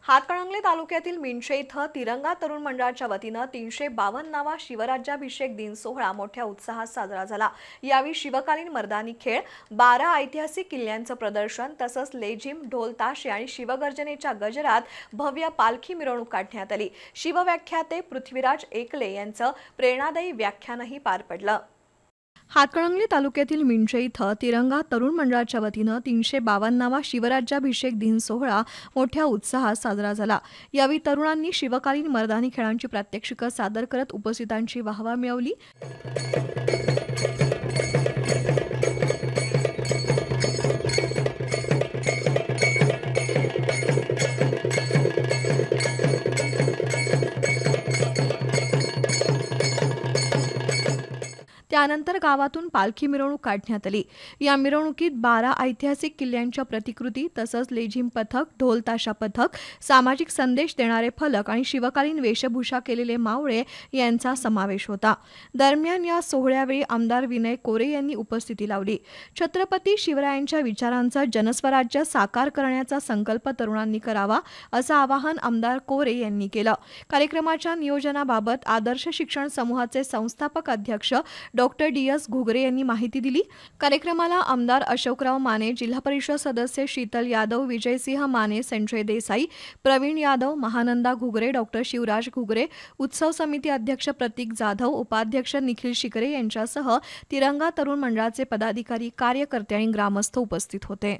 हातकणंगले तालुक्यातील मिंशे इथं तिरंगा तरुण मंडळाच्या वतीनं 352वा शिवराज्याभिषेक दिन सोहळा मोठ्या उत्साहात साजरा झाला। यावेळी शिवकालीन मर्दानी खेळ, 12 ऐतिहासिक किल्ल्यांचं प्रदर्शन तसंच लेझिम, ढोल ताशे आणि शिवगर्जनेच्या गजरात भव्य पालखी मिरवणूक काढण्यात आली। शिवव्याख्याते पृथ्वीराज एकले यांचं प्रेरणादायी व्याख्यानही पार पडलं। हातकणंगले तालुक्यातील मिंशे इथं तिरंगा तरुण मंडळाच्या वतीनं 352वा शिवराज्याभिषेक दिन सोहळा मोठ्या उत्साहात साजरा झाला। यावेळी तरुणांनी शिवकालीन मर्दानी खेळांची प्रात्यक्षिकं सादर करत उपस्थितांची वाहवा मिळवली। त्यानंतर गावातून पालखी मिरवणूक काढण्यात आली। या मिरवणुकीत 12 ऐतिहासिक किल्ल्यांच्या प्रतिकृती तसंच लेझिम पथक, ढोल ताशा पथक, सामाजिक संदेश देणारे फलक आणि शिवकालीन वेशभूषा केलेले मावळे यांचा समावेश होता। दरम्यान या सोहळ्यावेळी आमदार विनय कोरे यांनी उपस्थिती लावली। छत्रपती शिवरायांच्या विचारांचा जनस्वराज्य साकार करण्याचा संकल्प तरुणांनी करावा असं आवाहन आमदार कोरे यांनी केलं। कार्यक्रमाच्या नियोजनाबाबत आदर्श शिक्षण समूहाचे संस्थापक अध्यक्ष डॉक्टर डी.एस. घुगरे यांनी माहिती दिली। कार्यक्रमाला आमदार अशोकराव माने, जिल्हा परिषद सदस्य शीतल यादव, विजयसिंह माने, संजय देसाई, प्रवीण यादव, महानंदा घुगरे, डॉक्टर शिवराज घुगरे, उत्सव समिती अध्यक्ष प्रतीक जाधव, उपाध्यक्ष निखिल शिकरे यांच्यासह तिरंगा तरुण मंडळाचे पदाधिकारी, कार्यकर्ते आणि ग्रामस्थ उपस्थित होते।